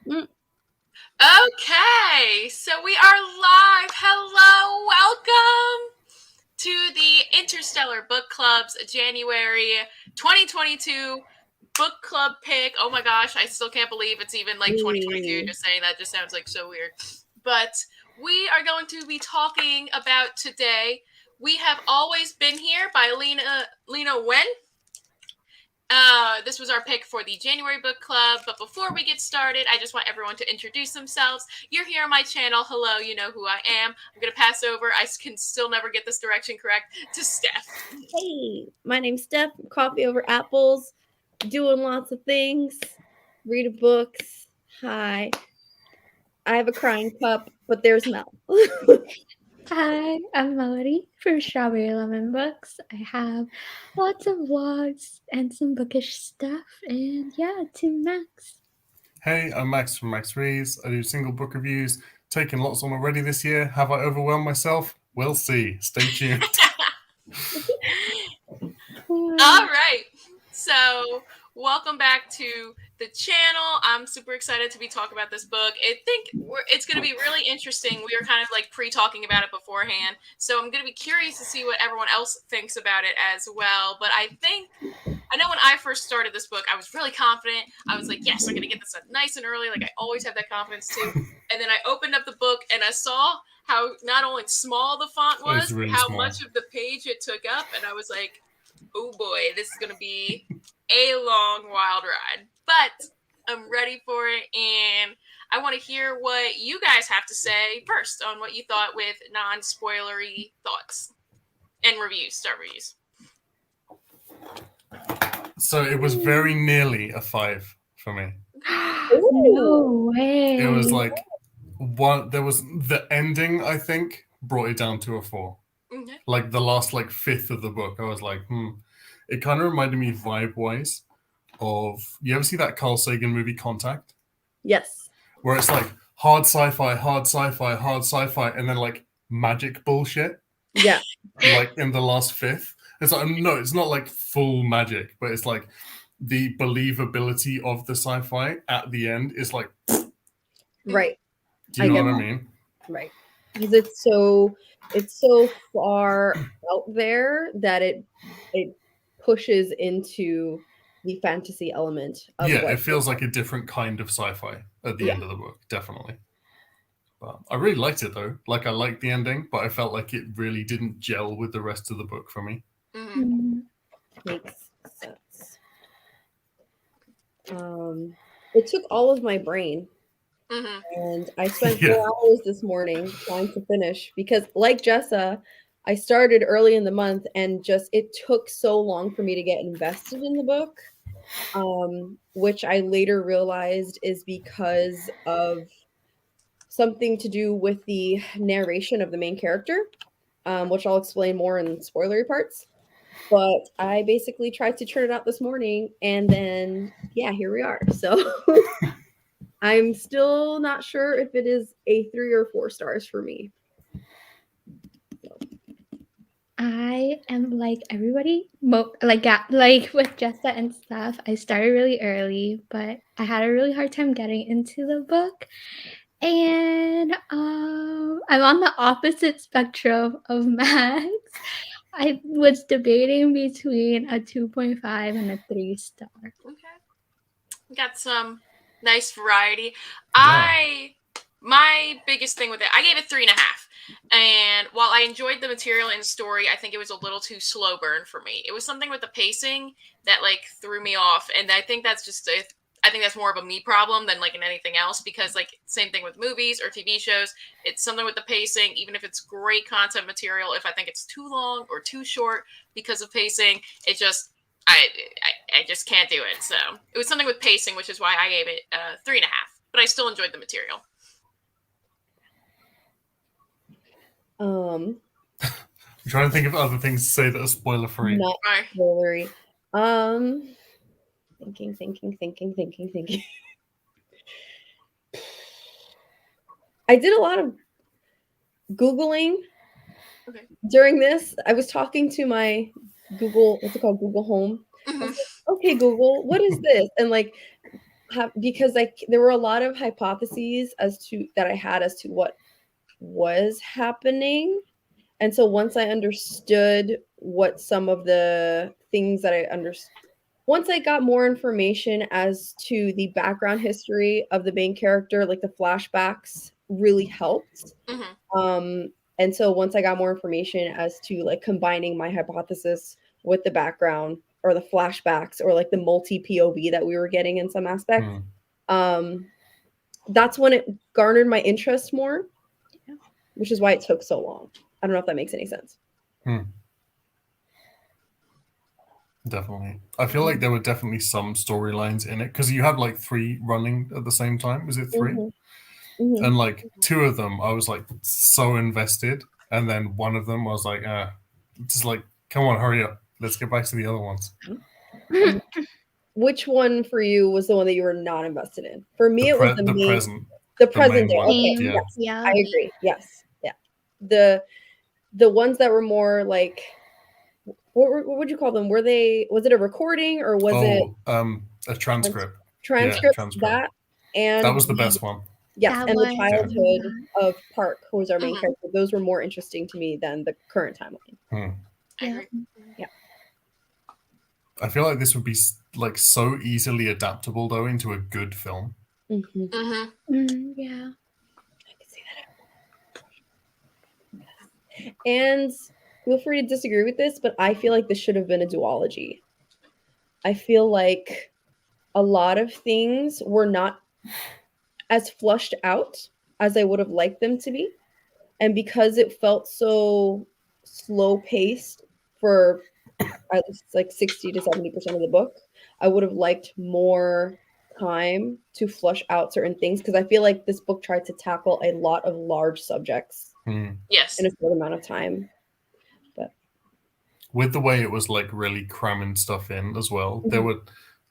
Mm. Okay, so we are live. Hello, welcome to the Interstellar Book Club's January 2022 book club pick. Oh my gosh, I still can't believe it's even like 2022. Just saying that just sounds like so weird. But we are going to be talking about today. We have always been here by Lena Nguyen. This was our pick for the January book club. But before we get started, I just want everyone to introduce themselves. You're here on my channel. Hello, you know who I am. I'm going to pass over. I can still never get this direction correct to Steph. Hey, my name's Steph. Coffee over apples. Doing lots of things. Reading books. Hi. I have a crying pup, but there's Mel. Hi, I'm Melody from Strawberry Lemon Books. I have lots of vlogs and some bookish stuff, and yeah, to Max. Hey, I'm Max from Max Reads. I do single book reviews. Taken lots on already this year. Have I overwhelmed myself? We'll see. Stay tuned. All right. So, welcome back to the channel. I'm super excited to be talking about this book. I think it's going to be really interesting. We were kind of like pre-talking about it beforehand. So, I'm going to be curious to see what everyone else thinks about it as well. But I know when I first started this book, I was really confident. I was like, yes, I'm going to get this nice and early. Like, I always have that confidence too. And then I opened up the book and I saw how not only small the font was, really how small. much of the page it took up. And I was like, oh boy, this is going to be a long, wild ride. But I'm ready for it. And I want to hear what you guys have to say first on what you thought with non-spoilery thoughts and reviews, star reviews. So it was very nearly a 5 for me. No way. It was like there was the ending, I think, brought it down to a 4. Okay. Like the last fifth of the book, I was like, It kind of reminded me vibe-wise of, you ever see that Carl Sagan movie Contact? Yes. Where it's like hard sci-fi, hard sci-fi, hard sci-fi, and then like magic bullshit. Yeah. Like in the last fifth. It's like, no, it's not like full magic, but it's like the believability of the sci-fi at the end is like, Right. do you know what I mean? Right. Because it's so far out there that it pushes into the fantasy element of it feels like a different kind of sci-fi at the end of the book, definitely. But I really liked it though. Like, I liked the ending, but I felt like it really didn't gel with the rest of the book for me. Mm-hmm. Makes sense. It took all of my brain. Mm-hmm. And I spent 4 hours this morning trying to finish because, like Jessa, I started early in the month and it took so long for me to get invested in the book, which I later realized is because of something to do with the narration of the main character, which I'll explain more in spoilery parts. But I basically tried to turn it out this morning, and then, yeah, here we are. So I'm still not sure if it is a 3 or 4 stars for me. I am like everybody, like with Jessa and stuff. I started really early, but I had a really hard time getting into the book. And I'm on the opposite spectrum of Max. I was debating between a 2.5 and a 3 star. Okay. Got some nice variety. My biggest thing with it, I gave it 3.5. And while I enjoyed the material and story, I think it was a little too slow burn for me. It was something with the pacing that like threw me off. And I think that's I think that's more of a me problem than like in anything else, because like same thing with movies or TV shows. It's something with the pacing, even if it's great content material, if I think it's too long or too short because of pacing, it just, I just can't do it. So it was something with pacing, which is why I gave it 3.5, but I still enjoyed the material. I'm trying to think of other things to say that are spoiler free. Not spoilery. Thinking. I did a lot of Googling during this. I was talking to my Google, what's it called? Google Home. Mm-hmm. I was like, okay, Google, what is this? And like because like there were a lot of hypotheses that I had as to what was happening. And so once I understood what some of the things that I understood, once I got more information as to the background history of the main character, like the flashbacks really helped. And so once I got more information as to like combining my hypothesis with the background or the flashbacks or like the multi POV that we were getting in some aspects, that's when it garnered my interest more, which is why it took so long. I don't know if that makes any sense. Definitely. I feel like there were definitely some storylines in it because you had like 3 running at the same time. Was it 3? And like 2 of them, I was like so invested. And then one of them, I was like, just like, come on, hurry up. Let's get back to the other ones. Which one for you was the one that you were not invested in? For me, it was the present. The present day. One. Okay, Yeah. Yes, I agree. Yes, yeah. The ones that were more like, what would you call them? Was it a recording or was it a transcript? Transcript. Yeah, transcript. That was the best one. Yes, and the childhood of Park, who was our main character. Those were more interesting to me than the current timeline. Yeah. I feel like this would be like so easily adaptable though into a good film. Yeah. I can see that. And feel free to disagree with this, but I feel like this should have been a duology. I feel like a lot of things were not as flushed out as I would have liked them to be. And because it felt so slow paced for at least like 60 to 70% of the book, I would have liked more time to flush out certain things because I feel like this book tried to tackle a lot of large subjects in a short amount of time. But with the way it was like really cramming stuff in as well, there were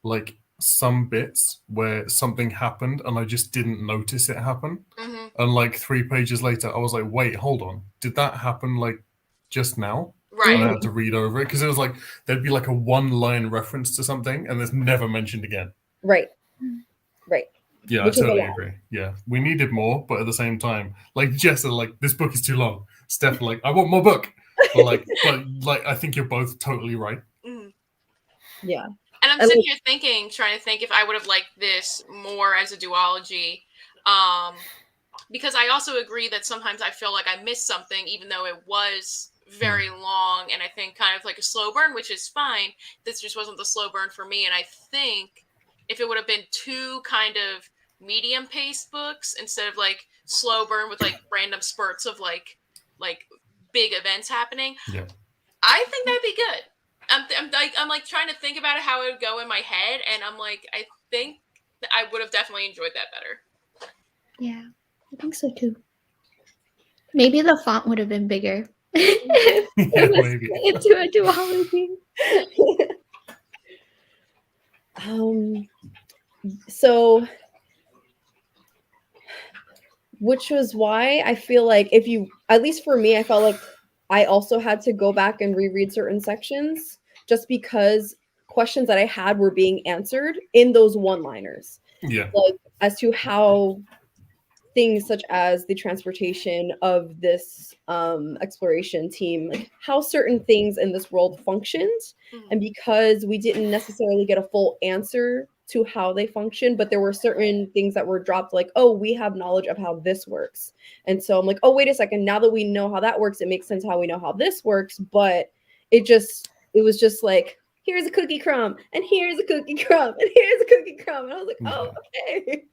like some bits where something happened and I just didn't notice it happen. And like 3 pages later, I was like, wait, hold on. Did that happen like just now? Right. And I had to read over it because it was like there'd be like a 1-line reference to something and it's never mentioned again. Right. Yeah, I totally agree. Yeah, we needed more, but at the same time, like Jessa, like this book is too long. Steph, like I want more book. But I think you're both totally right. Yeah. And I'm sitting here trying to think if I would have liked this more as a duology. Because I also agree that sometimes I feel like I missed something, even though it was very long and I think kind of like a slow burn, which is fine. This just wasn't the slow burn for me. And I think if it would have been 2 kind of medium paced books instead of like slow burn with like random spurts of like big events happening, I think that'd be good. I'm like trying to think about it, how it would go in my head, and I'm like, I think that I would have definitely enjoyed that better. Yeah, I think so too. Maybe the font would have been bigger. Maybe into a duology. So, which was why I feel like at least for me, I felt like I also had to go back and reread certain sections just because questions that I had were being answered in those one-liners. Yeah. Like as to how things such as the transportation of this exploration team, like how certain things in this world functioned. And because we didn't necessarily get a full answer to how they function, but there were certain things that were dropped like, oh, we have knowledge of how this works. And so I'm like, oh, wait a second. Now that we know how that works, it makes sense how we know how this works. But it was just like, here's a cookie crumb and here's a cookie crumb and here's a cookie crumb. And I was like, oh, okay.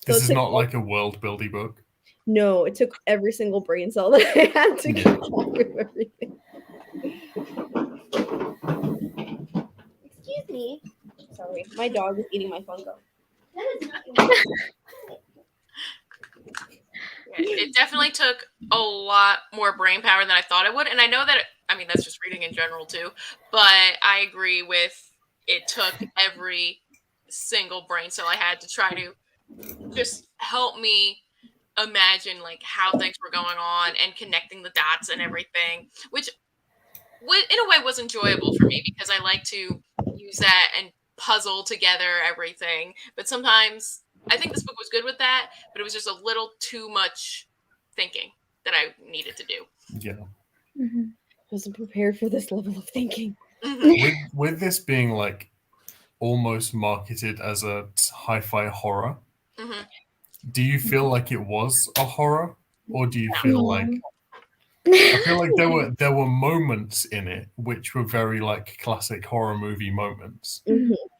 This is not like a world building book. No, it took every single brain cell that I had to keep track of everything. Excuse me. Sorry, my dog is eating my Funko. It definitely took a lot more brain power than I thought it would. And I know that, that's just reading in general too. But I agree with it took every single brain cell I had to try to just help me imagine like how things were going on and connecting the dots and everything, which in a way was enjoyable for me because I like to use that and puzzle together everything. But sometimes I think this book was good with that, but it was just a little too much thinking that I needed to do. Yeah. Mhm. Wasn't prepared for this level of thinking. With this being like almost marketed as a hi-fi horror, do you feel like it was a horror, or do you feel like? I feel like there were moments in it which were very like classic horror movie moments,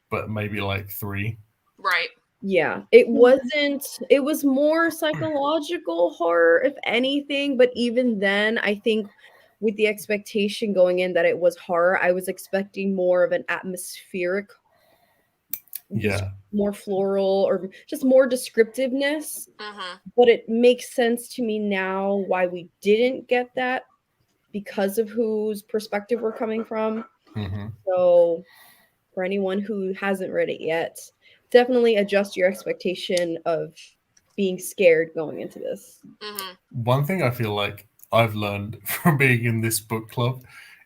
but maybe like 3. Right. Yeah, it wasn't. It was more psychological horror, if anything. But even then, I think with the expectation going in that it was horror, I was expecting more of an atmospheric, more floral, or just more descriptiveness. But it makes sense to me now why we didn't get that, because of whose perspective we're coming from. So for anyone who hasn't read it yet, definitely adjust your expectation of being scared going into this. One thing I feel like I've learned from being in this book club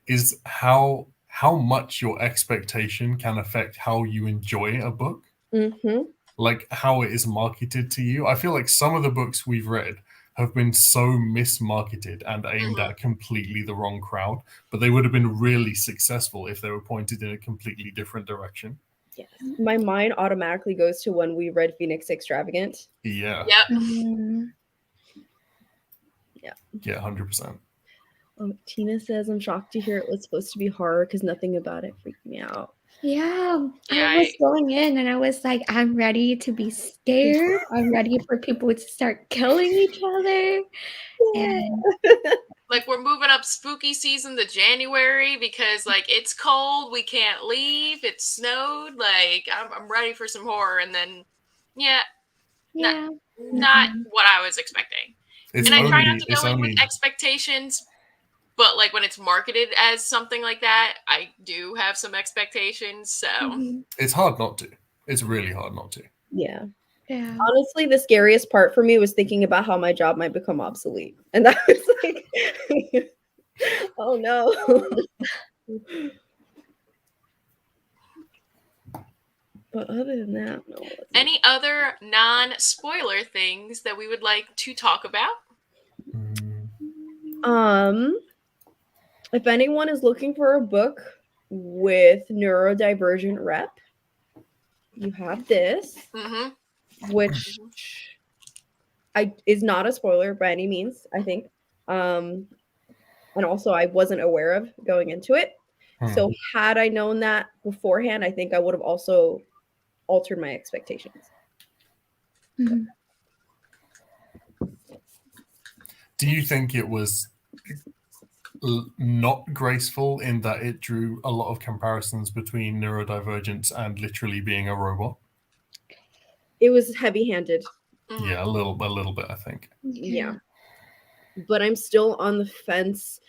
is how much your expectation can affect how you enjoy a book. Like how it is marketed to you. I feel like some of the books we've read have been so mismarketed and aimed at completely the wrong crowd, but they would have been really successful if they were pointed in a completely different direction. Yes. My mind automatically goes to when we read Phoenix Extravagant. Yeah. Yep. Yeah, 100%. Tina says, I'm shocked to hear it was supposed to be horror because nothing about it freaked me out. Yeah, I was going in and I was like, I'm ready to be scared. I'm ready for people to start killing each other. And like we're moving up spooky season to January because like it's cold, we can't leave, it snowed. Like I'm ready for some horror, and then not what I was expecting. I try not to go in with expectations. But like when it's marketed as something like that, I do have some expectations. So it's hard not to. It's really hard not to. Yeah. Honestly, the scariest part for me was thinking about how my job might become obsolete. And that was like, oh no. But other than that, no. Any other non-spoiler things that we would like to talk about? If anyone is looking for a book with neurodivergent rep, you have this, which is not a spoiler by any means, I think. And also I wasn't aware of going into it. So had I known that beforehand, I think I would have also altered my expectations. Do you think it was not graceful in that it drew a lot of comparisons between neurodivergence and literally being a robot? It was heavy-handed. Yeah, a little bit, I think. Yeah. But I'm still on the fence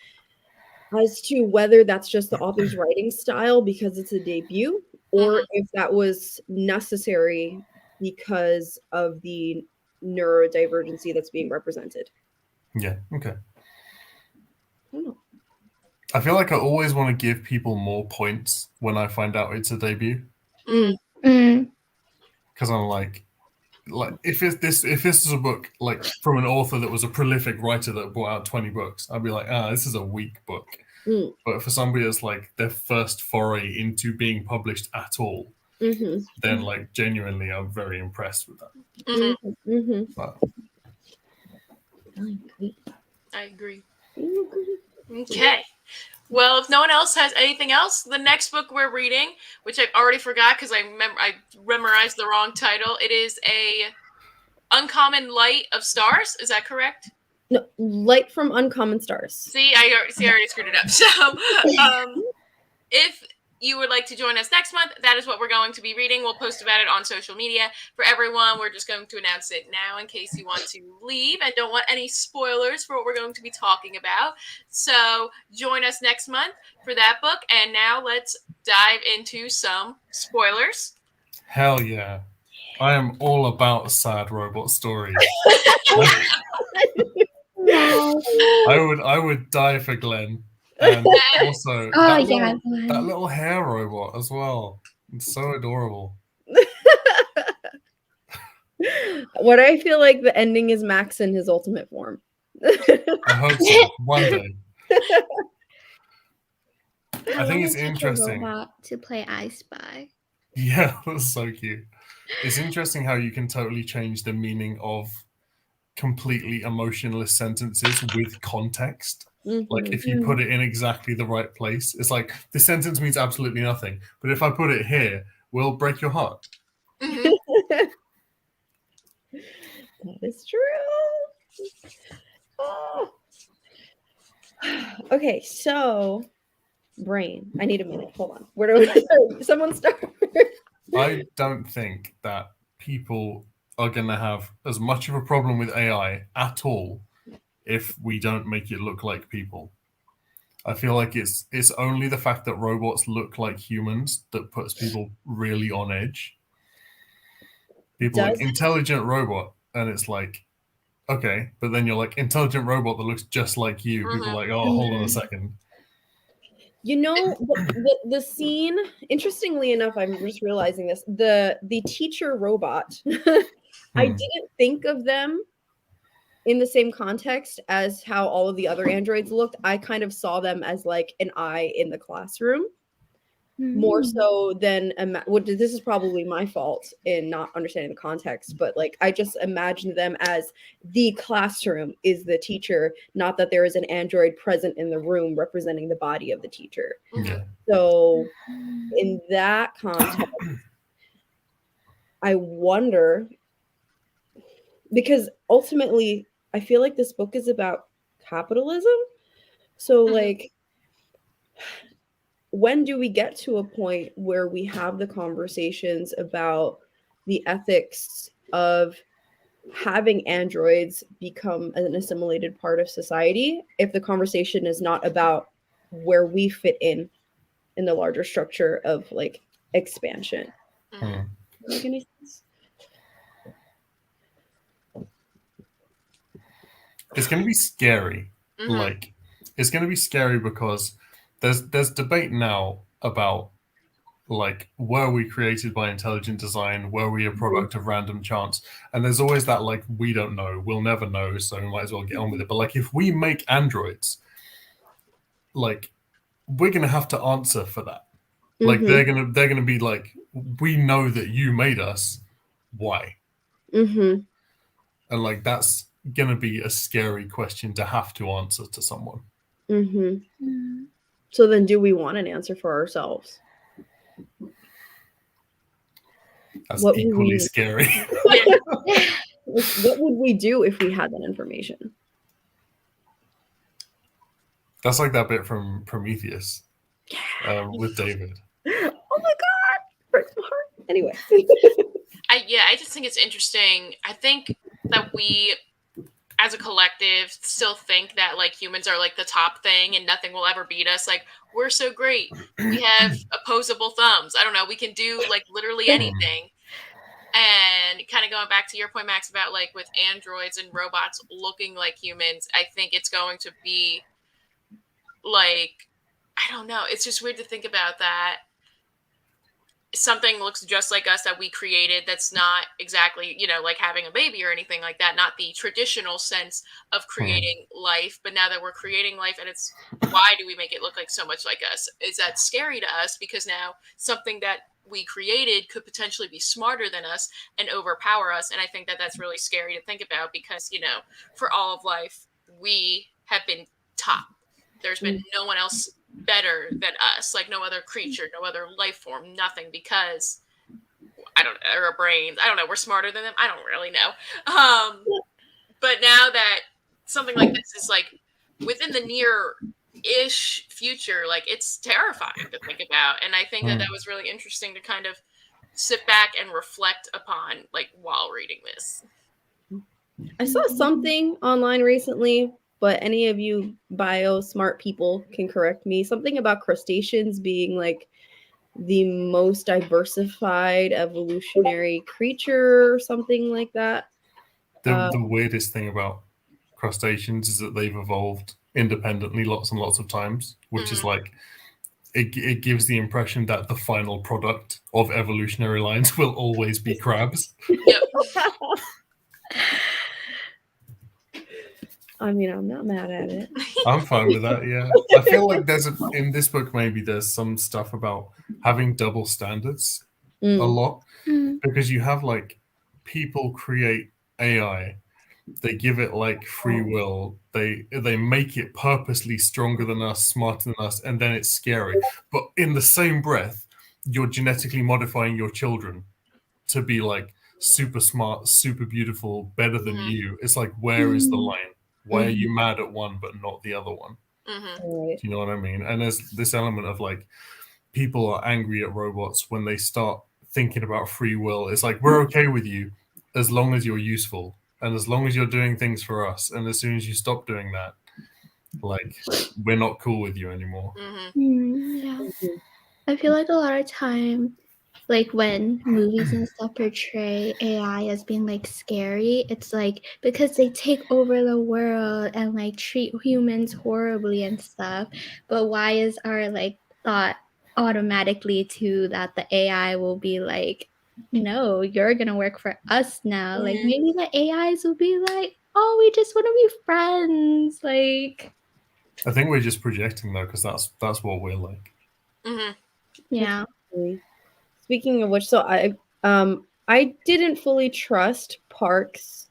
as to whether that's just the author's writing style because it's a debut, or if that was necessary because of the neurodivergency that's being represented. Yeah, okay. I don't know. I feel like I always want to give people more points when I find out it's a debut. Because I'm like if this is a book like from an author that was a prolific writer that brought out 20 books, I'd be like, this is a weak book. But for somebody that's like their first foray into being published at all, then like genuinely I'm very impressed with that. But, I agree. Okay. Well, if no one else has anything else, the next book we're reading, which I already forgot because I memorized the wrong title, it is a Uncommon Light of Stars. Is that correct? No, Light from Uncommon Stars. See, I already screwed it up. So, if you would like to join us next month, that is what we're going to be reading. We'll post about it on social media for everyone. We're just going to announce it now in case you want to leave and don't want any spoilers for what we're going to be talking about. So join us next month for that book. And now let's dive into some spoilers. Hell yeah. I am all about sad robot stories. I would die for Glenn. And also that little hair robot as well. It's so adorable. What I feel like the ending is Max in his ultimate form. I hope so. One day. I think it's teach a interesting. robot to play I Spy. Yeah, that's so cute. It's interesting how you can totally change the meaning of completely emotionless sentences with context. Like if you put it in exactly the right place, it's like this sentence means absolutely nothing, but if I put it here, will break your heart. Mhm. That is true. Oh. Okay, so brain. I need a minute. Hold on. Where do I start? Someone start. I don't think that people are going to have as much of a problem with AI at all if we don't make it look like people. I feel like it's only the fact that robots look like humans that puts people really on edge. People like intelligent robot, and it's like, okay, but then you're like intelligent robot that looks just like you. People are like, oh, hold on a second. You know, the scene, interestingly enough, I'm just realizing this, the teacher robot, I didn't think of them in the same context as how all of the other androids looked. I kind of saw them as like an eye in the classroom. More so than this is probably my fault in not understanding the context, but like I just imagined them as the classroom is the teacher, not that there is an android present in the room representing the body of the teacher. Yeah. So in that context, I wonder, because ultimately I feel like this book is about capitalism. So like, when do we get to a point where we have the conversations about the ethics of having androids become an assimilated part of society if the conversation is not about where we fit in the larger structure of like expansion? Make any sense? It's going to be scary. Like, it's going to be scary because there's debate now about like, were we created by intelligent design? Were we a product of random chance? And there's always that like, we don't know, we'll never know, so we might as well get on with it. But like, if we make androids, like, we're gonna have to answer for that. Like, they're gonna be like, we know that you made us. Why? And like, that's gonna be a scary question to have to answer to someone. So then, do we want an answer for ourselves? That's equally scary. What would we do if we had that information? That's like that bit from Prometheus with David. Oh my god, breaks my heart. Anyway, I just think it's interesting. I think that we, as a collective, still think that like humans are like the top thing and nothing will ever beat us. Like, we're so great. We have opposable thumbs. I don't know. We can do like literally anything. And kind of going back to your point, Max, about like with androids and robots looking like humans, I think it's going to be like, I don't know. It's just weird to think about that. Something looks just like us that we created that's not exactly, you know, like having a baby or anything like that, not the traditional sense of creating life, but now that we're creating life, and it's, why do we make it look like so much like us? Is that scary to us because now something that we created could potentially be smarter than us and overpower us? And I think that that's really scary to think about because, you know, for all of life, we have been top. There's been no one else better than us, like no other creature, no other life form, nothing, because I don't know, our brains, I don't know, we're smarter than them. I don't really know. But now that something like this is like within the near-ish future, like it's terrifying to think about. And I think that was really interesting to kind of sit back and reflect upon, like while reading this. I saw something online recently, but any of you bio smart people can correct me. Something about crustaceans being like the most diversified evolutionary creature or something like that. The weirdest thing about crustaceans is that they've evolved independently lots and lots of times, which is like it gives the impression that the final product of evolutionary lines will always be crabs. Yep. I mean, I'm not mad at it. I'm fine with that, yeah. I feel like in this book, maybe there's some stuff about having double standards a lot, because you have like people create AI, they give it like free will, they make it purposely stronger than us, smarter than us, and then it's scary. But in the same breath, you're genetically modifying your children to be like super smart, super beautiful, better than you. It's like, where is the line? Why are you mad at one but not the other one? Right. Do you know what I mean? And there's this element of like, people are angry at robots when they start thinking about free will. It's like, we're okay with you as long as you're useful and as long as you're doing things for us. And as soon as you stop doing that, like, we're not cool with you anymore. Yeah. I feel like a lot of time, like when movies and stuff portray AI as being like scary, it's like because they take over the world and like treat humans horribly and stuff. But why is our like thought automatically to that the AI will be like, no, you're gonna work for us now? Like maybe the AIs will be like, oh, we just want to be friends. Like, I think we're just projecting though, because that's what we're like. yeah. Speaking of which, so I didn't fully trust Park's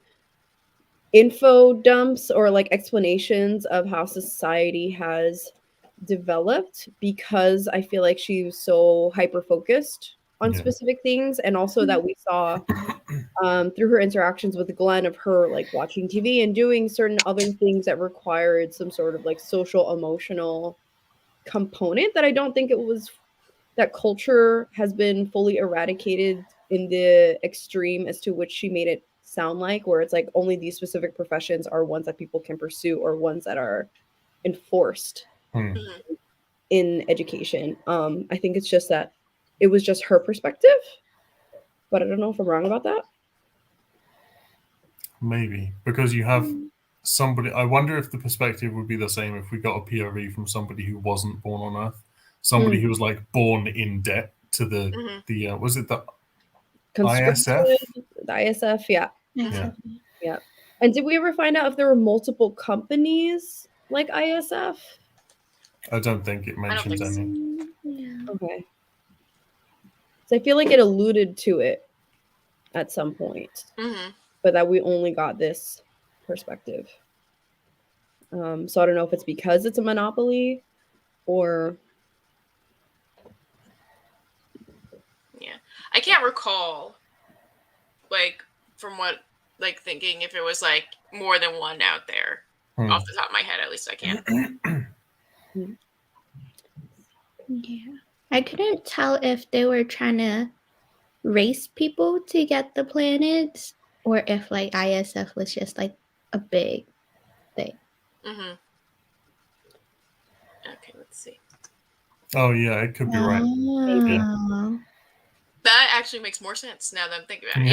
info dumps or like explanations of how society has developed, because I feel like she was so hyper focused on specific things, and also that we saw through her interactions with Glenn of her like watching TV and doing certain other things that required some sort of like social emotional component, that I don't think it was that culture has been fully eradicated in the extreme as to which she made it sound like, where it's like only these specific professions are ones that people can pursue or ones that are enforced in education. I think it's just that it was just her perspective, but I don't know if I'm wrong about that. Maybe because you have somebody. I wonder if the perspective would be the same if we got a POV from somebody who wasn't born on Earth, somebody who was like born in debt to the was it the ISF? The ISF, yeah. Yeah. Yeah. And did we ever find out if there were multiple companies like ISF? I don't think it mentions think so. any. Yeah. Okay. So I feel like it alluded to it at some point, but that we only got this perspective. So I don't know if it's because it's a monopoly or... Yeah. I can't recall, like, from what, like, thinking if it was, like, more than one out there. Off the top of my head, at least I can. Yeah. I couldn't tell if they were trying to race people to get the planets or if, like, ISF was just, like, a big thing. Okay, let's see. Oh, yeah, it could be right. Oh. That actually makes more sense now that I'm thinking about it.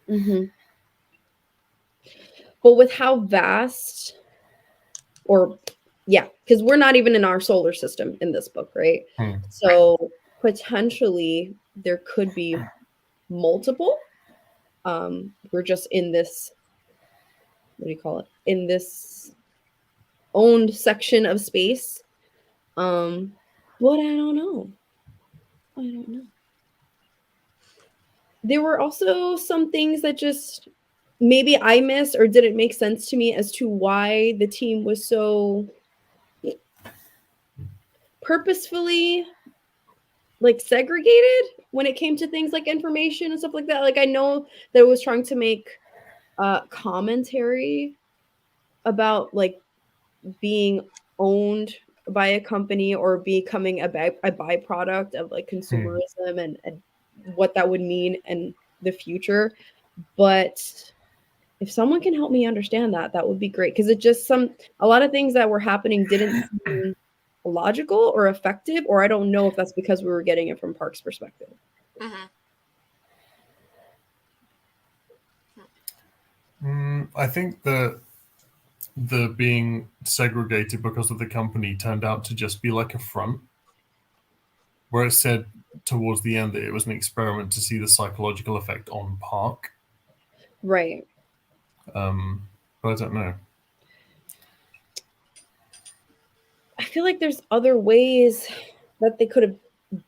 Yeah. But with how vast, or because we're not even in our solar system in this book, right? So potentially there could be multiple. We're just in this, what do you call it? In this owned section of space. But I don't know. There were also some things that just maybe I missed or didn't make sense to me as to why the team was so purposefully like segregated when it came to things like information and stuff like that. Like I know that it was trying to make commentary about like being owned by a company or becoming a byproduct of like consumerism and what that would mean in the future. But if someone can help me understand that, that would be great. Because it just a lot of things that were happening didn't seem logical or effective, or I don't know if that's because we were getting it from Park's perspective. I think the being segregated because of the company turned out to just be like a front where it said towards the end that it was an experiment to see the psychological effect on Park. Right. But I don't know. I feel like there's other ways that they could have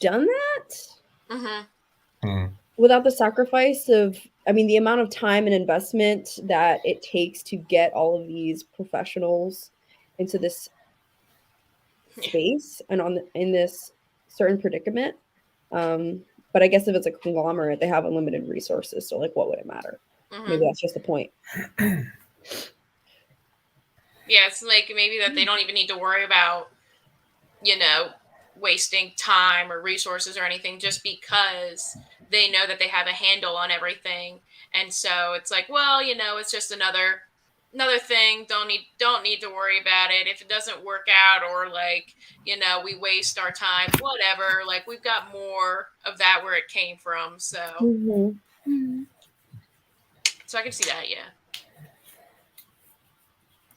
done that without the sacrifice of, I mean, the amount of time and investment that it takes to get all of these professionals into this space and in this certain predicament. But I guess if it's a conglomerate, they have unlimited resources. So, like, what would it matter? Maybe that's just the point. Yeah, it's like maybe that they don't even need to worry about, wasting time or resources or anything, just because they know that they have a handle on everything. And so it's like, well, it's just another thing. Don't need to worry about it. If it doesn't work out, or like, we waste our time, whatever, like we've got more of that where it came from. So so I can see that, yeah.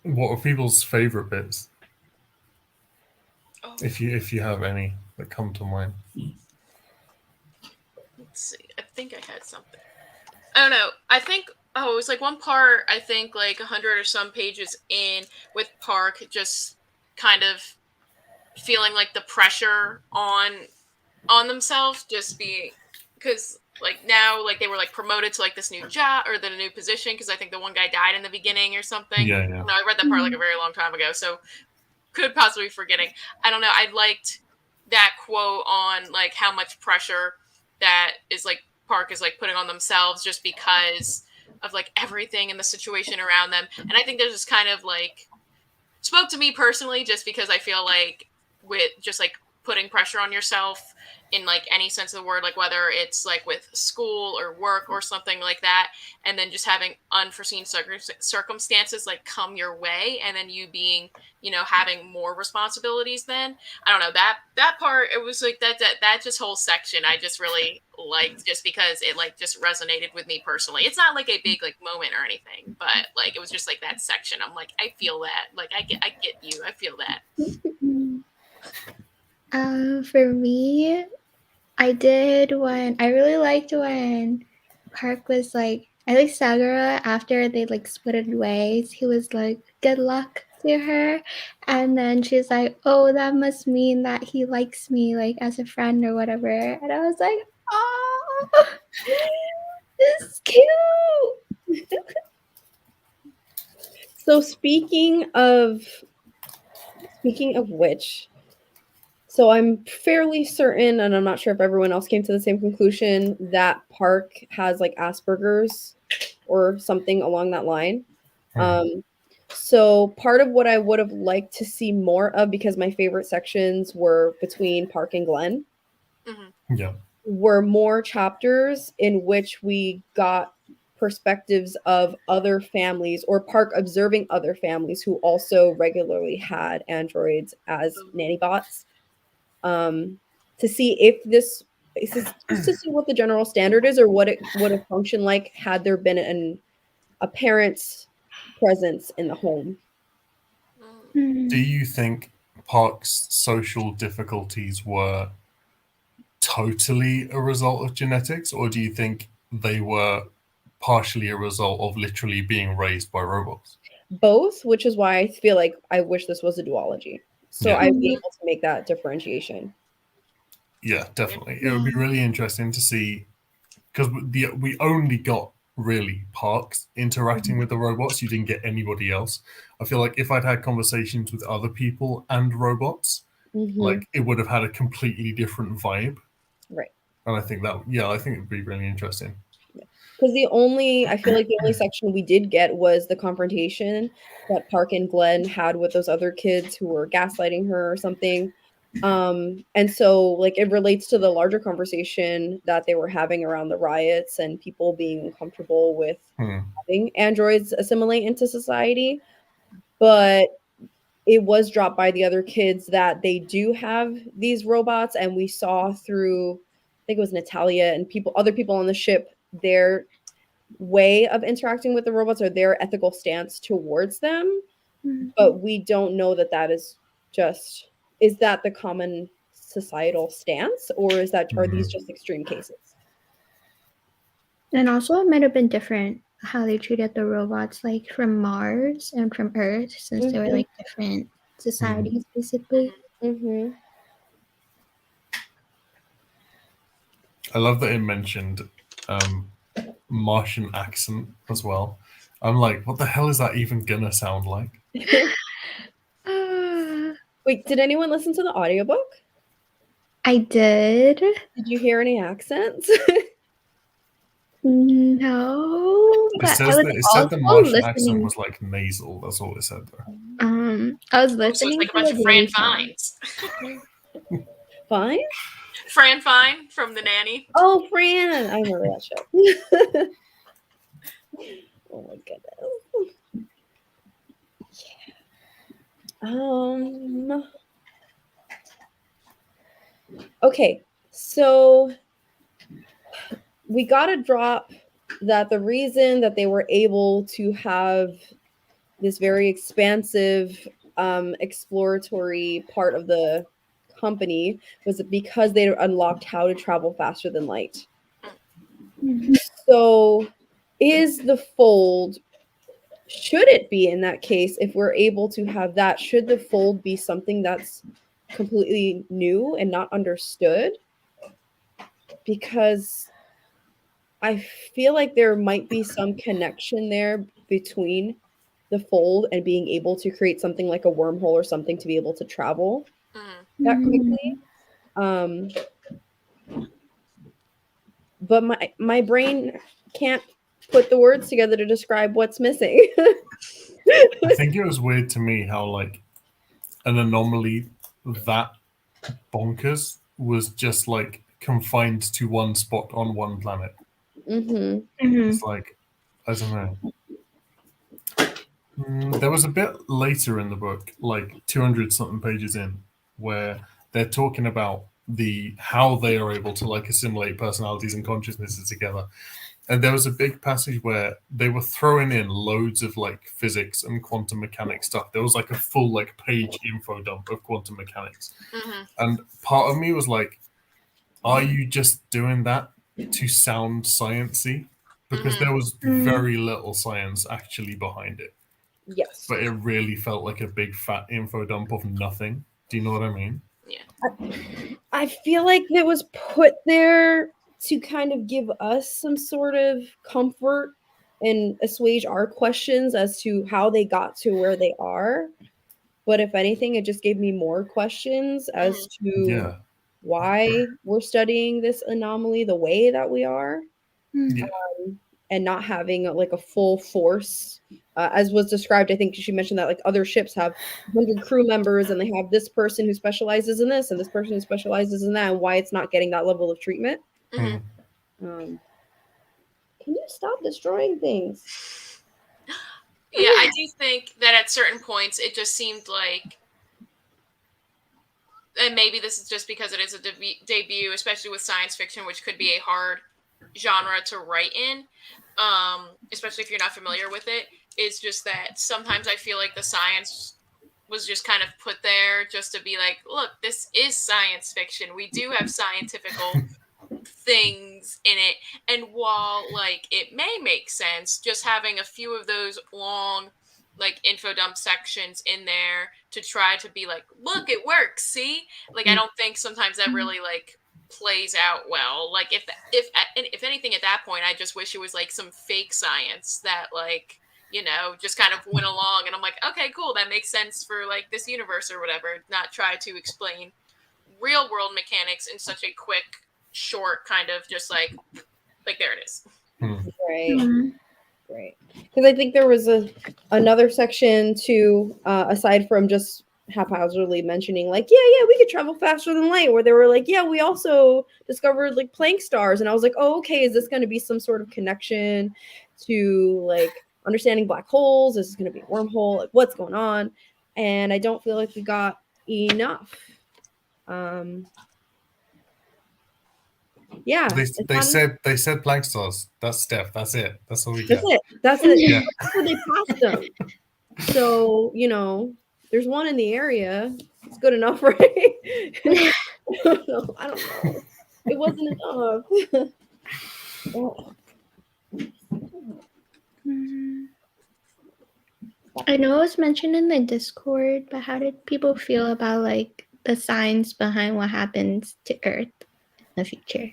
What are people's favorite bits? Oh. If you have any that come to mind. Let's see. I think I had something. I don't know. I think it was like one part, I think like 100 or some pages in, with Park just kind of feeling like the pressure on themselves, just being, because like now, like they were like promoted to like this new job or the new position, because I think the one guy died in the beginning or something. Yeah. No, I read that part like a very long time ago, so could possibly be forgetting. I don't know. I liked that quote on like how much pressure that is like Park is like putting on themselves just because of like everything and the situation around them. And I think this just kind of like spoke to me personally, just because I feel like with just like putting pressure on yourself in like any sense of the word, like whether it's like with school or work or something like that, and then just having unforeseen circumstances like come your way, and then you being, having more responsibilities. Then I don't know, that part, it was like that just whole section I just really liked, just because it like just resonated with me personally. It's not like a big like moment or anything, but like it was just like that section. I'm like, I feel that, like I get you, I feel that. For me, I really liked when Park was like, I like Sagura, after they like split ways, he was like, good luck to her. And then she's like, oh, that must mean that he likes me like as a friend or whatever. And I was like, oh, this is cute. So speaking of which, so I'm fairly certain, and I'm not sure if everyone else came to the same conclusion, that Park has like Asperger's or something along that line. So part of what I would have liked to see more of, because my favorite sections were between Park and Glenn, were more chapters in which we got perspectives of other families, or Park observing other families who also regularly had androids as nanny bots, to see if this is just to see what the general standard is, or what it would have functioned like had there been a parent's presence in the home. Do you think Park's social difficulties were totally a result of genetics, or do you think they were partially a result of literally being raised by robots? Both, which is why I feel like I wish this was a duology, so I'd be able to make that differentiation. Yeah, definitely. It would be really interesting to see, because we only got really Parks interacting with the robots. You didn't get anybody else. I feel like if I'd had conversations with other people and robots, like it would have had a completely different vibe. Right. And I think it would be really interesting. Because I feel like the only section we did get was the confrontation that Park and Glenn had with those other kids who were gaslighting her or something. And so like it relates to the larger conversation that they were having around the riots and people being uncomfortable with having androids assimilate into society. But it was dropped by the other kids that they do have these robots, and we saw through, I think it was Natalia and other people on the ship, their way of interacting with the robots or their ethical stance towards them. But we don't know that is that the common societal stance, or are these just extreme cases? And also, it might have been different how they treated the robots, like from Mars and from Earth, since they were like different societies, basically. Mm-hmm. I love that it mentioned Martian accent as well. I'm like, what the hell is that even gonna sound like? Wait, did anyone listen to the audiobook? I did. Did you hear any accents? No, It but says I was that it said the also Martian accent listening. was like nasal. That's all it said though. I was So listening it's like a to bunch the of Fran Daily Show. Fines. Fine? Fran Fine from The Nanny. Oh, Fran! I remember that show. Oh my goodness. Yeah. Okay, so we gotta drop that the reason that they were able to have this very expansive exploratory part of the company was because they unlocked how to travel faster than light. So is the fold, should it be in that case, if we're able to have that, should the fold be something that's completely new and not understood? Because I feel like there might be some connection there between the fold and being able to create something like a wormhole or something to be able to travel that quickly. But my brain can't put the words together to describe what's missing. I think it was weird to me how like an anomaly that bonkers was just like confined to one spot on one planet. It's like, I don't know. There was a bit later in the book, like 200 something pages in, where they're talking about how they are able to like assimilate personalities and consciousnesses together. And there was a big passage where they were throwing in loads of like physics and quantum mechanics stuff. There was like a full like page info dump of quantum mechanics. And part of me was like, are you just doing that to sound sciencey? Because there was very little science actually behind it. Yes. But it really felt like a big fat info dump of nothing. Do you know what I mean? Yeah. I feel like it was put there to kind of give us some sort of comfort and assuage our questions as to how they got to where they are. But if anything, it just gave me more questions as to why we're studying this anomaly the way that we are. And not having like a full force, as was described. I think she mentioned that like other ships have 100 crew members and they have this person who specializes in this and this person who specializes in that, and why it's not getting that level of treatment. Can you stop destroying things? Yeah, I do think that at certain points it just seemed like, and maybe this is just because it is a debut, especially with science fiction, which could be a hard genre to write in, especially if you're not familiar with it, is just that sometimes I feel like the science was just kind of put there just to be like, look, this is science fiction. We do have scientifical things in it. And while like it may make sense, just having a few of those long like info dump sections in there to try to be like, look, it works, see? Like I don't think sometimes that really like plays out well. Like if anything at that point, I just wish it was like some fake science that like, you know, just kind of went along and I'm like, okay, cool, that makes sense for like this universe or whatever. Not try to explain real world mechanics in such a quick, short kind of just like there it is. Right. Because I think there was another section too, aside from just haphazardly mentioning like, yeah, we could travel faster than light, where they were like, yeah, we also discovered like Planck stars, and I was like, oh, okay, is this going to be some sort of connection to like understanding black holes? Is this going to be a wormhole? Like, what's going on? And I don't feel like we got enough. Yeah, they said Planck stars. That's Steph. That's it. That's all we get. That's it. Yeah. That's where they passed them. So, you know, there's one in the area. It's good enough, right? No, I don't know. It wasn't enough. Oh, I know it was mentioned in the Discord, but how did people feel about like the signs behind what happens to Earth in the future?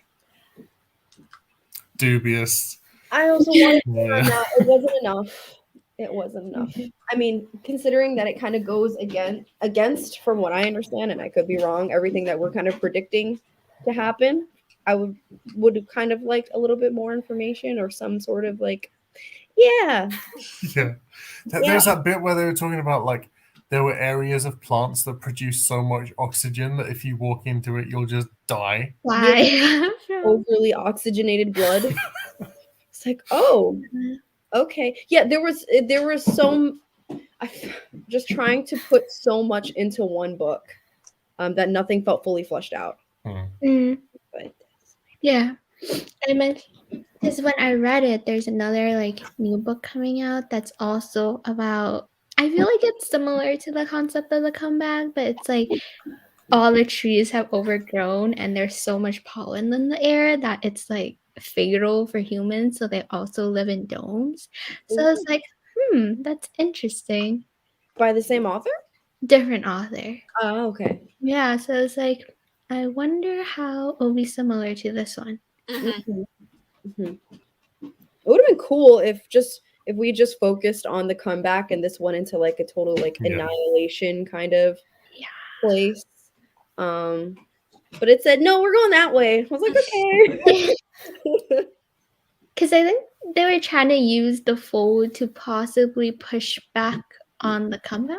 Dubious. I also wanted to Yeah. on that. It wasn't enough. It wasn't enough. I mean, considering that it kind of goes against, from what I understand, and I could be wrong, everything that we're kind of predicting to happen, I would kind of like a little bit more information or some sort of like, yeah. Yeah. There's that bit where they were talking about like there were areas of plants that produce so much oxygen that if you walk into it, you'll just die. Why? Overly oxygenated blood. It's like, oh, okay. Yeah, there was so just trying to put so much into one book that nothing felt fully fleshed out. But Yeah. I meant because when I read it, there's another like new book coming out that's also about. I feel like it's similar to the concept of the comeback, but it's like all the trees have overgrown and there's so much pollen in the air that it's like fatal for humans. So they also live in domes. So it's like, that's interesting. by the same author? Different author. Oh, okay. Yeah. So it's like, I wonder how it'll be similar to this one. It would have been cool if we just focused on the comeback and this went into like a total like annihilation kind of place. But it said no, we're going that way. I was like, okay. Because I think they were trying to use the fold to possibly push back on the comeback.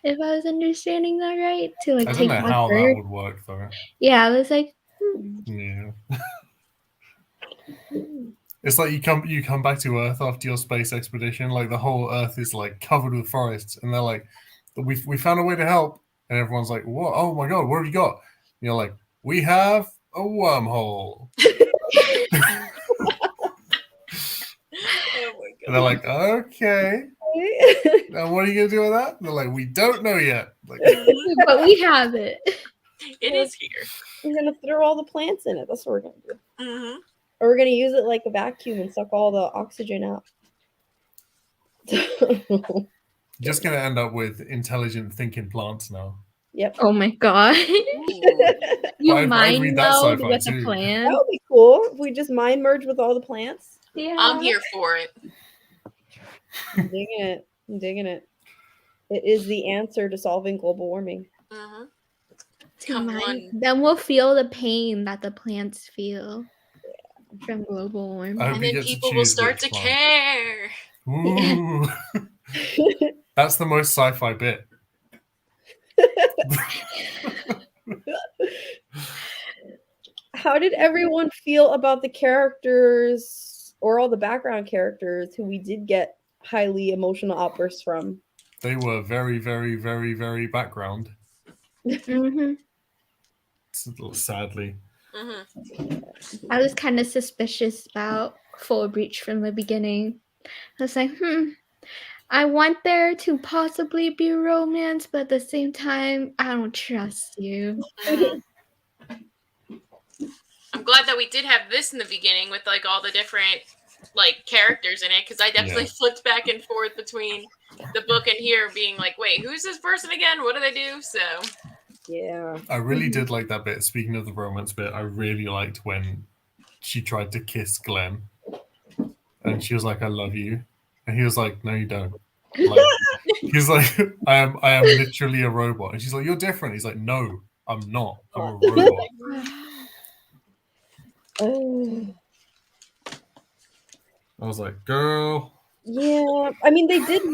If I was understanding that right, to like I take don't know how that would work though. Yeah, I was like, Yeah. It's like you come back to Earth after your space expedition, like the whole Earth is like covered with forests, and they're like, we found a way to help, and everyone's like, what? Oh my god, what have you got? And you're like, we have a wormhole. And they're like, okay. Now what are you gonna do with that? And they're like, we don't know yet. Like, but we have it. It is here. We're gonna throw all the plants in it. That's what we're gonna do. Mm-hmm. Or we're gonna use it like a vacuum and suck all the oxygen out. you're just gonna end up with intelligent thinking plants now. Yep. Oh my god. You mind meld with too. a plant? That would be cool if we just mind merge with all the plants. Yeah. I'm here for it. I'm digging it. I'm digging it. It is the answer to solving global warming. Mm-hmm. Then we'll feel the pain that the plants feel from global warming. And then people will start to care. Ooh. That's the most sci-fi bit. How did everyone feel about the characters or all the background characters who we did get highly emotional outbursts from? They were very, very, very, very background. Mm-hmm. Sadly. Mm-hmm. I was kind of suspicious about Full Breach from the beginning. I was like, I want there to possibly be romance, but at the same time, I don't trust you. Mm-hmm. I'm glad that we did have this in the beginning with like all the different like characters in it, because I definitely flipped back and forth between the book and here being like, wait, who's this person again? What do they do? So yeah, I really did like that bit. Speaking of the romance bit, I really liked when she tried to kiss Glenn and she was like, I love you, and he was like, no you don't. Like, he's like, I am literally a robot, and she's like, you're different. He's like, no I'm not, I'm a robot. Oh. I was like, girl. Yeah, I mean they did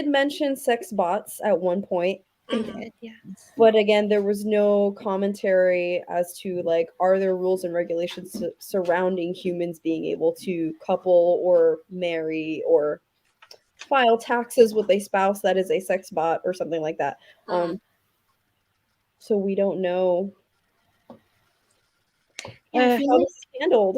mention sex bots at one point. They did, yeah. But again, there was no commentary as to like, are there rules and regulations surrounding humans being able to couple or marry or file taxes with a spouse that is a sex bot or something like that. So we don't know how this is handled.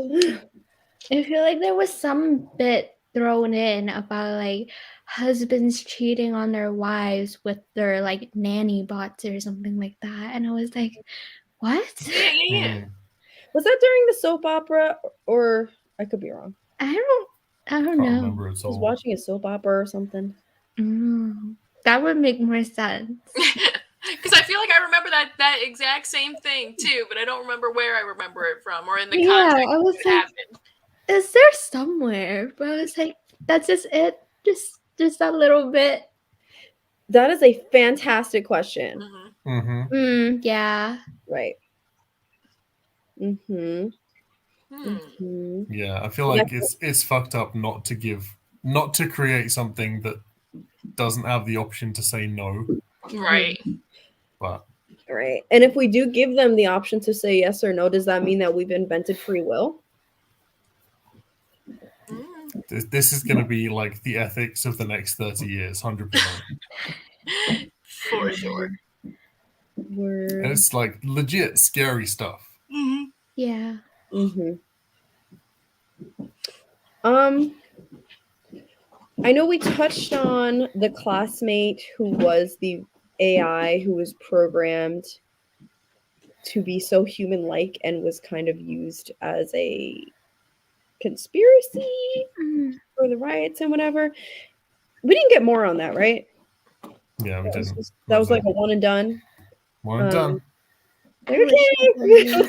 I feel like there was some bit thrown in about like husbands cheating on their wives with their like nanny bots or something like that, and I was like, what? Yeah. Was that during the soap opera, or I could be wrong? I don't Can't know. remember at I was all. watching a soap opera or something. That would make more sense. Because I feel like I remember that exact same thing too, but I don't remember where I remember it from or in the Yeah, context I was it like, happened. is there somewhere? But I was like, that's just it. Just that little bit. That is a fantastic question. Yeah. Right. Hmm. Yeah, I feel like it's fucked up not to create something that doesn't have the option to say no. Right. But Right. And if we do give them the option to say yes or no, does that mean that we've invented free will? this is going to be like the ethics of the next 30 years, 100%. For sure. Word. And it's like legit scary stuff. Yeah. I know we touched on the classmate who was the AI who was programmed to be so human-like and was kind of used as a conspiracy for the riots and whatever. We didn't get more on that, right? Yeah, we didn't. That was like a one and done. One and done. Okay.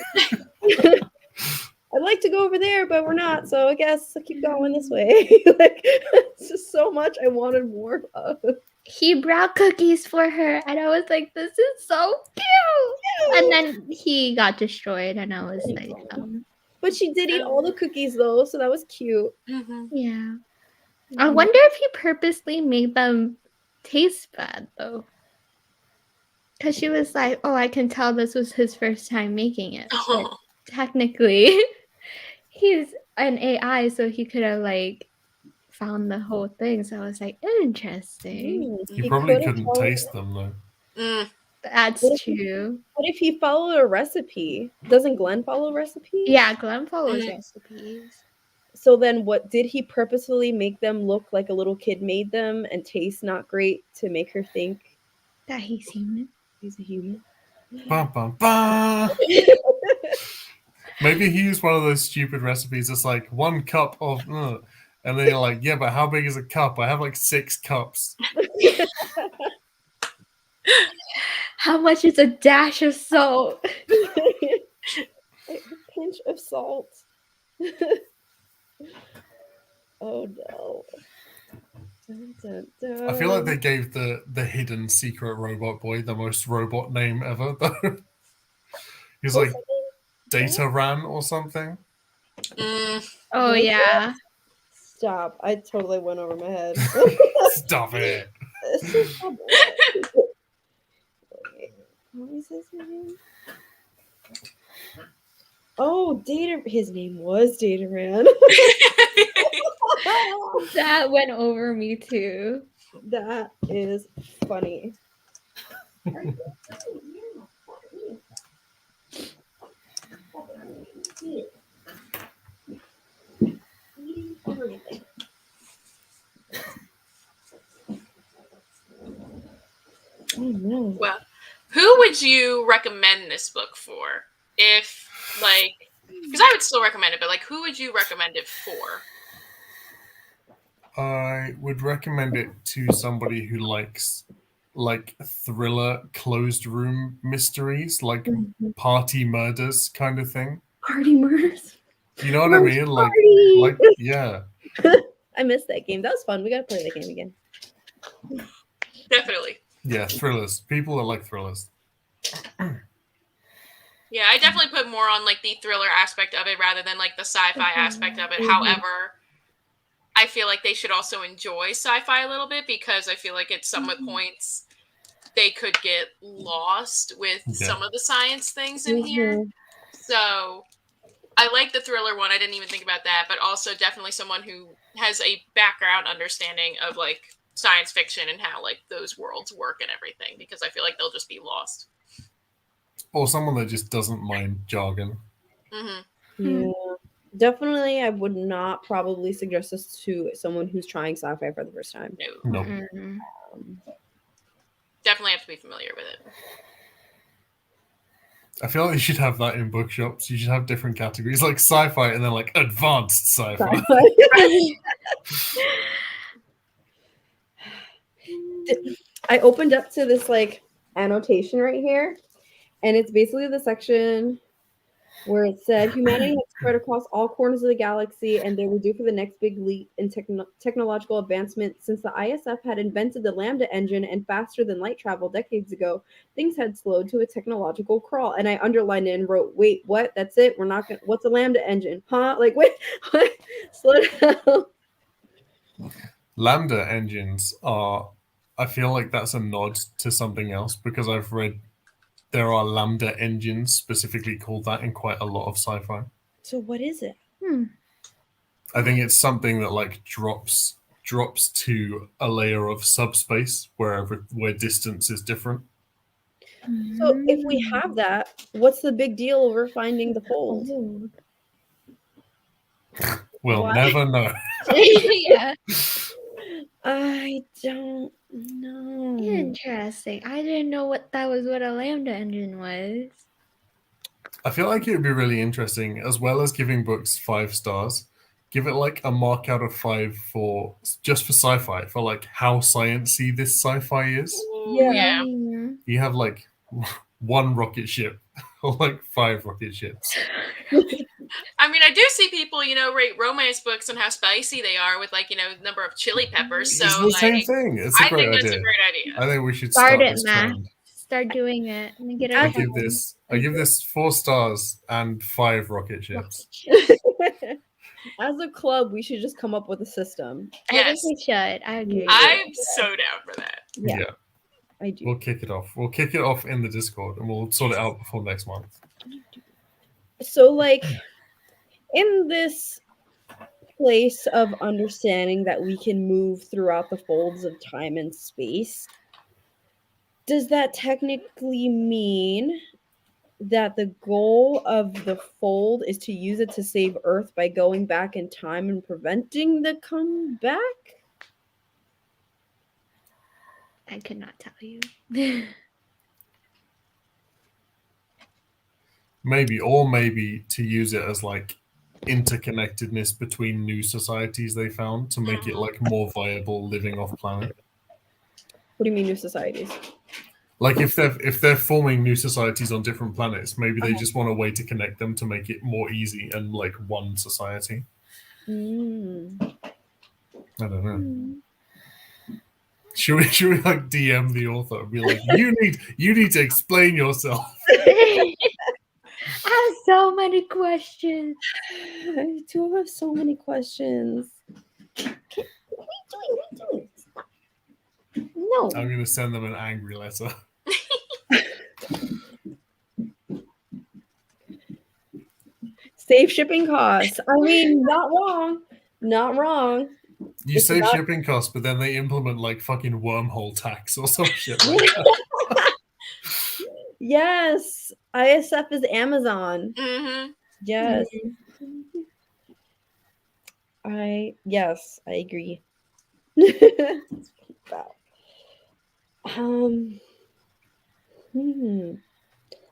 I'd like to go over there, but we're not, so I guess I'll keep going this way. Like, it's just so much I wanted more of. He brought cookies for her, and I was like, this is so cute. And then he got destroyed, and I was like, But she did eat all the cookies, though, so that was cute. yeah. I wonder if he purposely made them taste bad, though. Because she was like, oh, I can tell this was his first time making it. But technically, he's an AI, so he could have, like, found the whole thing. So I was like, interesting. He probably couldn't taste them, though. That's true. What if he followed a recipe? Doesn't Glenn follow recipes? Yeah, Glenn follows recipes. So then what, did he purposefully make them look like a little kid made them and taste not great to make her think that he's human? He's a human. Bum, bum, bum. Maybe he used one of those stupid recipes. It's like 1 cup of, and then you're like, yeah, but how big is a cup? I have like 6 cups. How much is a dash of salt? A pinch of salt. Oh no. Dun, dun, dun. I feel like they gave the hidden secret robot boy the most robot name ever, though. He's like Data Ran or something. Oh, yeah. Stop. I totally went over my head. Stop it. What was his name? Oh, his name was Data Ran. That went over me too. That is funny. Oh no. Well, who would you recommend this book for? If, like, because I would still recommend it, but, like, who would you recommend it for? I would recommend it to somebody who likes, like, thriller closed room mysteries, like party murders kind of thing. Party murders? You know what I mean? Like, yeah. I missed that game. That was fun. We gotta play that game again. Definitely. Yeah, thrillers. People that like thrillers. Yeah, I definitely put more on, like, the thriller aspect of it rather than, like, the sci-fi aspect of it. However, I feel like they should also enjoy sci-fi a little bit because I feel like at some points they could get lost with some of the science things in here. So I like the thriller one. I didn't even think about that, but also definitely someone who has a background understanding of, like, science fiction and how, like, those worlds work and everything, because I feel like they'll just be lost. Or someone that just doesn't mind jargon. Yeah. Definitely, I would not probably suggest this to someone who's trying sci-fi for the first time. No. No. Definitely have to be familiar with it. I feel like you should have that in bookshops. You should have different categories, like sci-fi and then like advanced sci-fi. I opened up to this like annotation right here, and it's basically the section where it said humanity had spread across all corners of the galaxy and they were due for the next big leap in technological advancement. Since the ISF had invented the Lambda engine and faster than light travel decades ago, things had slowed to a technological crawl. And I underlined it and wrote, wait, what? That's it? We're not going to, what's a Lambda engine? Huh? Like, wait, what? Slow down. Lambda engines are, I feel like that's a nod to something else because I've read there are Lambda engines specifically called that in quite a lot of sci-fi. So what is it? I think it's something that like drops to a layer of subspace where distance is different. So if we have that, what's the big deal over finding the fold? We'll never know. Yeah. I don't know. Interesting. I didn't know what a Lambda engine was. I feel like it would be really interesting, as well as giving books 5 stars, give it like a mark out of 5 for just for sci-fi, for like how sciencey this sci-fi is. Yeah. You have like 1 rocket ship or like 5 rocket ships. I mean, I do see people, rate romance books on how spicy they are with, like, number of chili peppers. So, it's the same thing. It's a great idea. That's a great idea. I think we should start this Matt. trend. Start doing it. And get I give this 4 stars and 5 rocket ships. As a club, we should just come up with a system. I think we should. I agree. I'm so down for that. Yeah. I do. We'll kick it off. We'll kick it off in the Discord and we'll sort it out before next month. So, like, in this place of understanding that we can move throughout the folds of time and space, does that technically mean that the goal of the fold is to use it to save Earth by going back in time and preventing the comeback? I could not tell you. Maybe to use it as like interconnectedness between new societies they found to make it like more viable living off planet. What do you mean new societies? Like if they're forming new societies on different planets, maybe they just want a way to connect them to make it more easy and like one society. I don't know. Should we like DM the author and be like, you need to explain yourself? I have so many questions. I do have so many questions. What are you doing? No. I'm going to send them an angry letter. Save shipping costs. I mean, not wrong. Not wrong. You save shipping costs, but then they implement like fucking wormhole tax or some shit like that. Yes. ISF is Amazon. Yes. I agree. Wow.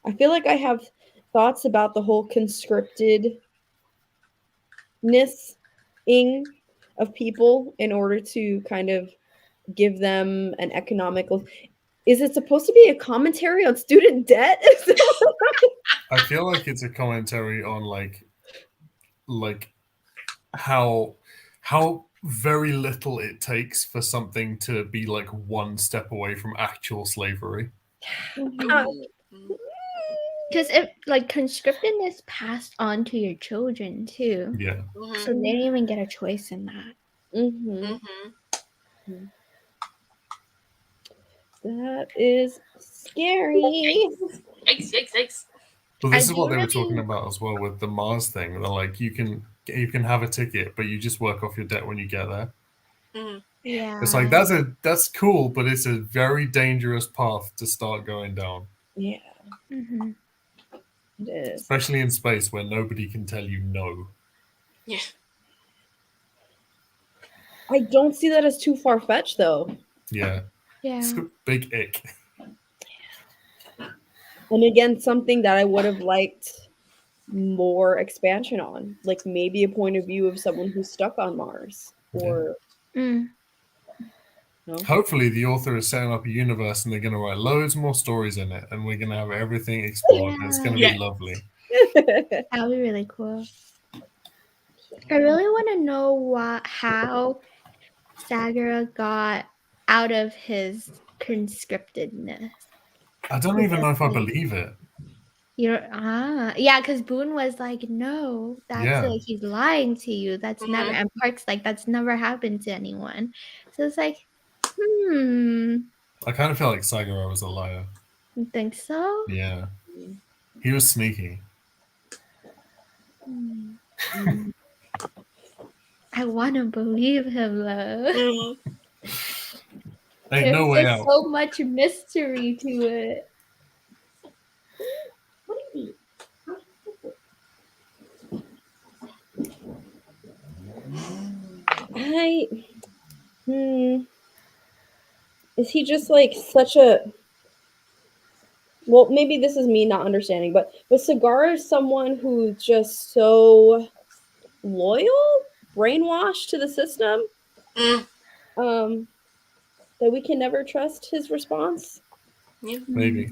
I feel like I have thoughts about the whole conscriptedness of people in order to kind of give them an economical. Is it supposed to be a commentary on student debt? I feel like it's a commentary on like how very little it takes for something to be like one step away from actual slavery. Because if like conscriptedness passed on to your children too. Yeah. So they didn't even get a choice in that. That is scary. Yikes. Well, this is what they were talking about as well with the Mars thing. They're like, you can have a ticket, but you just work off your debt when you get there. Yeah. It's like that's cool, but it's a very dangerous path to start going down. Yeah. It is. Especially in space where nobody can tell you no. Yeah. I don't see that as too far-fetched, though. Yeah. Yeah. It's a big ick. And again, something that I would have liked more expansion on, like maybe a point of view of someone who's stuck on Mars, or no? Hopefully, the author is setting up a universe and they're going to write loads more stories in it, and we're going to have everything explored. And it's going to Yeah. be lovely. That would be really cool. I really want to know how Sagara got out of his conscriptedness. I don't even know if I believe it. Yeah, because Boone was like, no, that's like he's lying to you. That's never, and Park's like, that's never happened to anyone. So it's like, I kind of feel like Sagara was a liar. You think so? Yeah. He was sneaky. I want to believe him though. Ain't no way There's out. so much mystery to it. Is he just like such a, well, maybe this is me not understanding, but was Sagara someone who's just so loyal, brainwashed to the system, that we can never trust his response? Yeah. Maybe.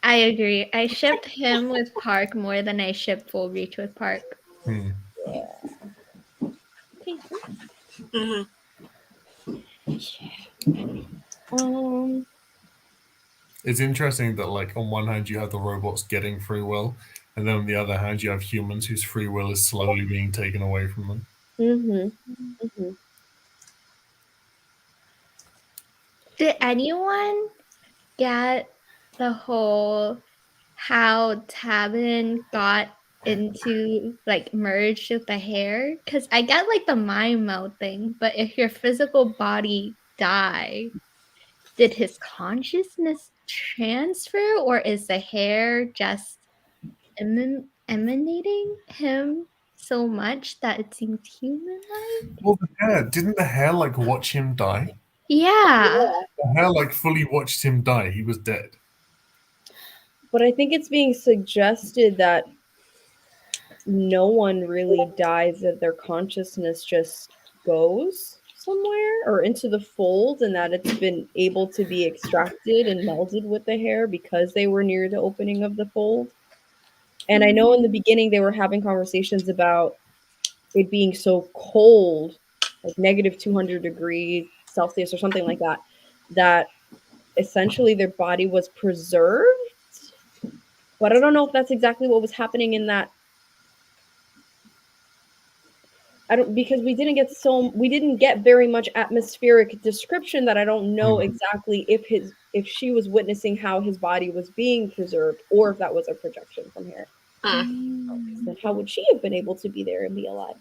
I agree. I shipped him with Park more than I shipped Full Reach with Park. Yeah. It's interesting that, like, on one hand you have the robots getting free will, and then on the other hand you have humans whose free will is slowly being taken away from them. Did anyone get the whole how Tabin got into like merged with the hair? Because I get like the mind meld thing, but if your physical body died, did his consciousness transfer, or is the hair just emanating him so much that it seems human-like? Well, didn't the hair like watch him die? Yeah. The hair like fully watched him die. He was dead. But I think it's being suggested that no one really dies, that their consciousness just goes somewhere or into the fold, and that it's been able to be extracted and melded with the hair because they were near the opening of the fold. And I know in the beginning they were having conversations about it being so cold, like negative 200 degrees Celsius or something like that, that essentially their body was preserved. But I don't know if that's exactly what was happening in that. Because we didn't get very much atmospheric description, that I don't know exactly if she was witnessing how his body was being preserved, or if that was a projection from here. Then how would she have been able to be there and be alive?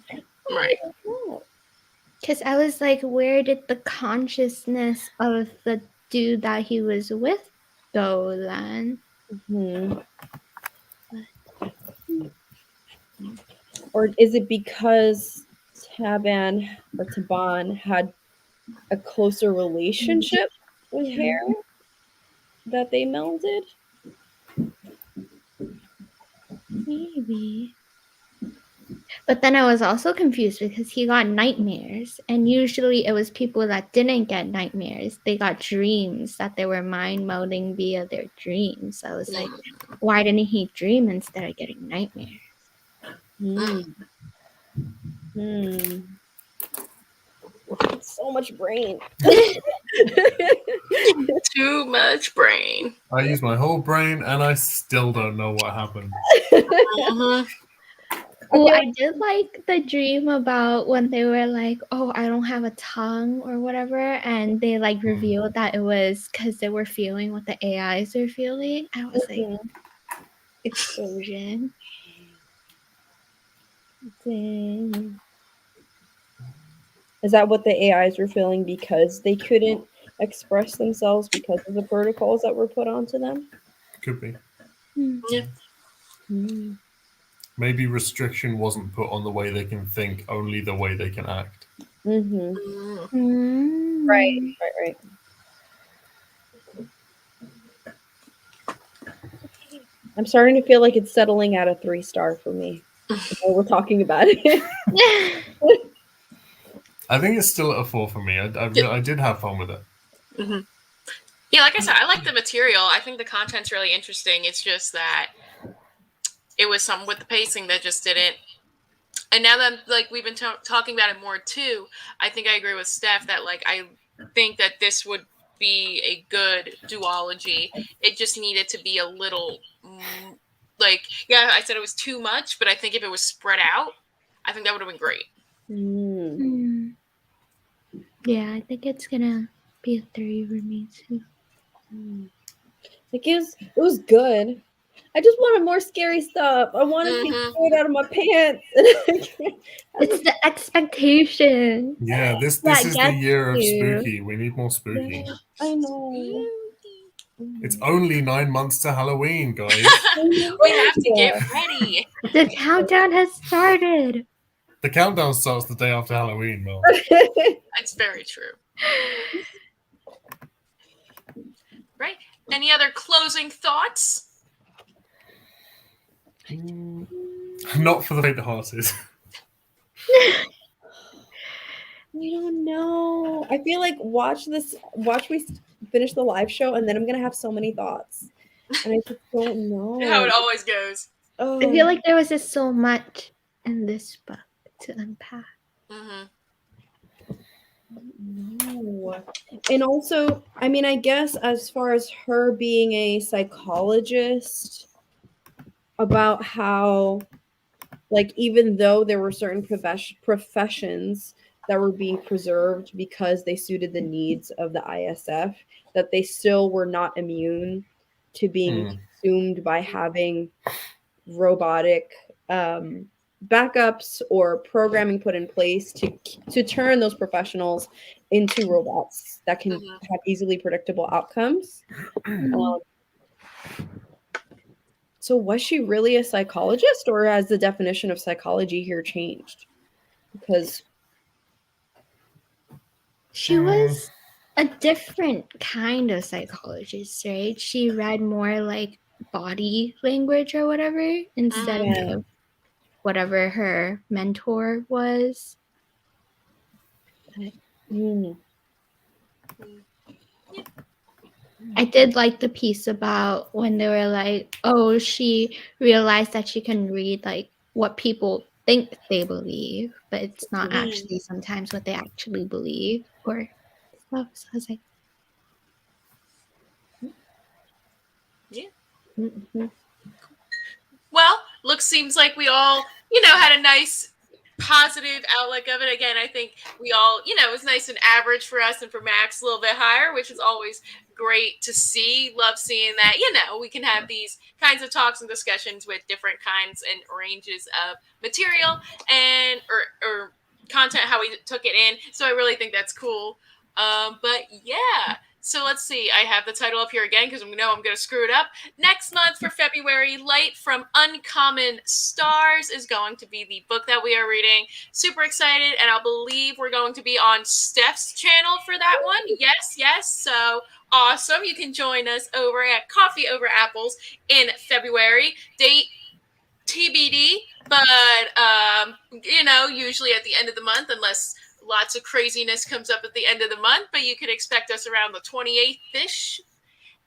Right. Because I was like, where did the consciousness of the dude that he was with go then? Or is it because Taban had a closer relationship with hair that they melded? Maybe. But then I was also confused because he got nightmares, and usually it was people that didn't get nightmares. They got dreams that they were mind melding via their dreams. I was like, why didn't he dream instead of getting nightmares? So much brain. Too much brain. I used my whole brain and I still don't know what happened. Oh, I did like the dream about when they were like, oh, I don't have a tongue or whatever. And they like revealed that it was because they were feeling what the AIs were feeling. I was like, explosion. Dang. Is that what the AIs were feeling because they couldn't express themselves because of the protocols that were put onto them? Could be. Yeah. maybe restriction wasn't put on the way they can think, only the way they can act. Right. I'm starting to feel like it's settling at a 3-star for me. We're talking about it. I think it's still at a 4 for me. I did have fun with it. Mm-hmm. Yeah, like I said, I like the material. I think the content's really interesting. It's just that it was something with the pacing that just didn't. And now that like we've been talking about it more too, I think I agree with Steph that like I think that this would be a good duology. It just needed to be a little like, yeah, I said it was too much, but I think if it was spread out, I think that would have been great. Yeah, I think it's gonna be a 3 for me too. Like it was good. I just wanted more scary stuff. I wanted to be scared out of my pants. It's the expectation. Yeah, this is the year of spooky. We need more spooky. Yeah, I know. It's only 9 months to Halloween, guys. We have to get ready. The countdown has started. The countdown starts the day after Halloween, Mel. That's very true. Right? Any other closing thoughts? Not for the faint-hearted. We don't know. I feel like watch we finish the live show, and then I'm gonna have so many thoughts, and I just don't know how it always goes. I feel like there was just so much in this book to unpack. No. And also, I mean, I guess as far as her being a psychologist, about how, like, even though there were certain professions that were being preserved because they suited the needs of the ISF, that they still were not immune to being consumed by having robotic backups or programming put in place to turn those professionals into robots that can have easily predictable outcomes. So was she really a psychologist, or has the definition of psychology here changed? Because she was a different kind of psychologist, right? She read more like body language or whatever instead of whatever her mentor was. I did like the piece about when they were like, oh, she realized that she can read like what people think they believe, but it's not actually sometimes what they actually believe or stuff. So I was like, Well, seems like we all, had a nice positive outlook of it. Again, I think we all, it was nice and average for us, and for Max a little bit higher, which is always great to see. Love seeing that, we can have these kinds of talks and discussions with different kinds and ranges of material and or content, how we took it in. So I really think that's cool. But yeah. So let's see. I have the title up here again because I know I'm going to screw it up. Next month for February, Light from Uncommon Stars is going to be the book that we are reading. Super excited, and I believe we're going to be on Steph's channel for that one. Yes. So awesome. You can join us over at Coffee Over Apples in February. Date TBD, but usually at the end of the month, unless lots of craziness comes up at the end of the month, but you can expect us around the 28th-ish.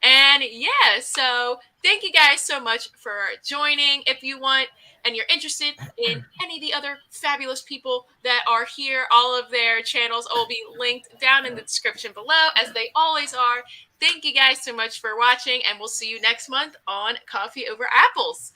And yeah, so thank you guys so much for joining. If you want and you're interested in any of the other fabulous people that are here, all of their channels will be linked down in the description below, as they always are. Thank you guys so much for watching, and we'll see you next month on Coffee Over Apples.